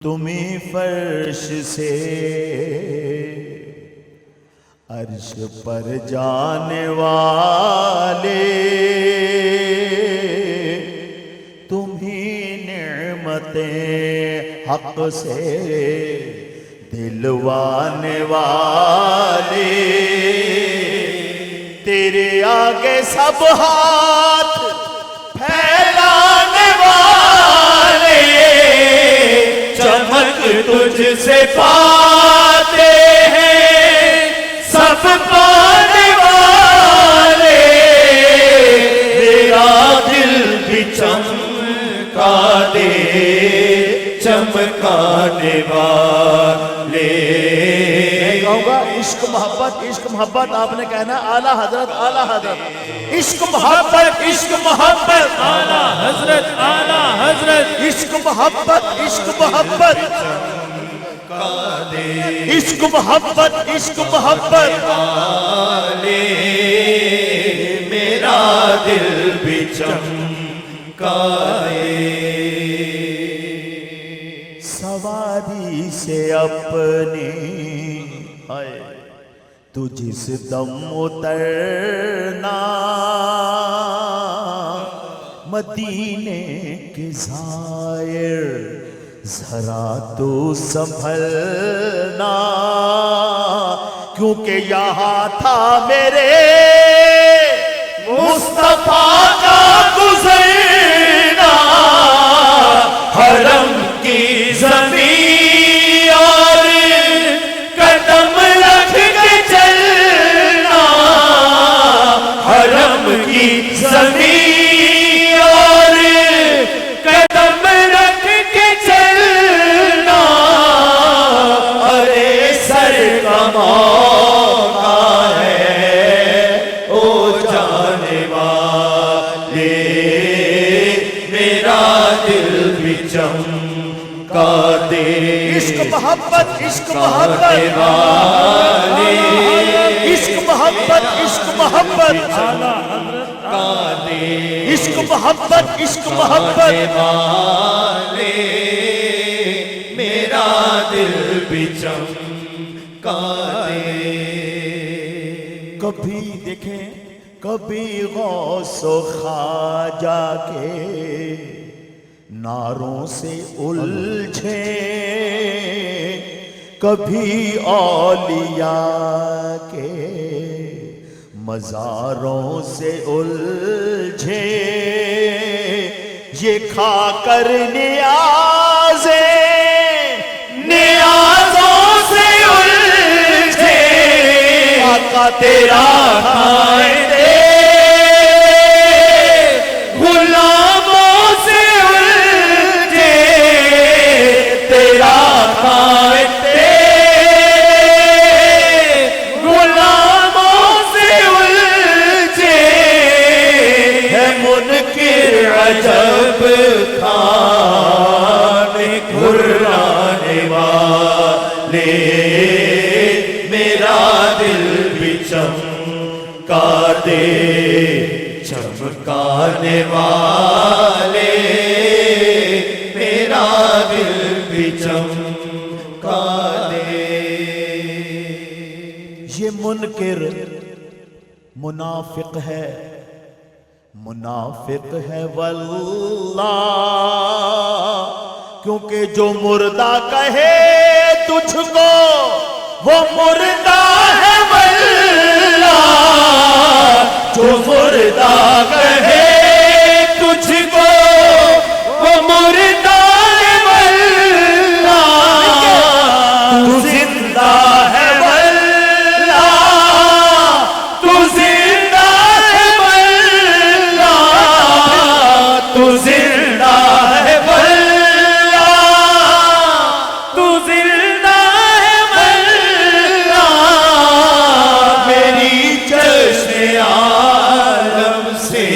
तुम्हीं फर्श से अर्श पर जाने वाले, तुम्हीं नेमतें हक से दिलवाने वाले। तेरे आगे सब हाथ फैलाने वाले, चमक तुझसे पाते हैं सब पाने वाले। मेरा दिल भी चमका दे चमकाने वाले। कहूँगा इश्क मोहब्बत आपने कहना आला हजरत इश्क मोहब्बत आला हजरत इश्क मोहब्बत इश्क मोहब्बत वाले। मेरा दिल भी चमकाए। सवारी से अपनी आए तू जिस दम उतरना, मदीने के ज़ाहिर जरा तो संभलना। क्योंकि यहाँ था मेरे मुस्तफा का गुज़रना। हरम की ज़मीन और कदम रख के चलना। हरम की ज़मीन और कदम रख के चलना। अरे सर का मौका है ओ जाने वाले। मेरा दिल भी चमका दे इश्क मोहब्बत वाले। इश्क मोहब्बत वाले। मेरा दिल भी चमका दे। कभी देखें कभी गौसो ख्वाजा के नारों से उलझे, कभी औलिया के मज़ारों से उलझे। ये खाकर नियाज़ों से उलझे। आका तेरा खाए दे गुलामों से उलझे। तेरा खाए दे गुलामों से उलझे। है मुनकिर अजब खाने घुराने वाले। मेरा दिल भी चमका दे चमकाने वाले। मेरा दिल भी चमका दे। ये मुनकिर मुनाफिक है वल्लाह। क्योंकि जो मुर्दा कहे तुझको वो मुर्दा है वल्लाह। जो मुर्दा कहे तुझको वो मुर्दा है वल्लाह। तू जिंदा है वल्लाह, तू जिंदा है वल्लाह, तू जिंदा है वल्लाह, तू जिंदा है वल्लाह। मेरी चश्मे आलम से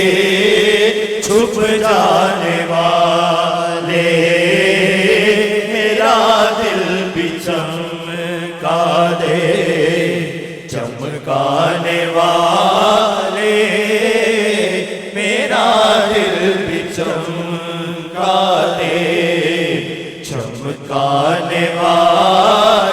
आने वाले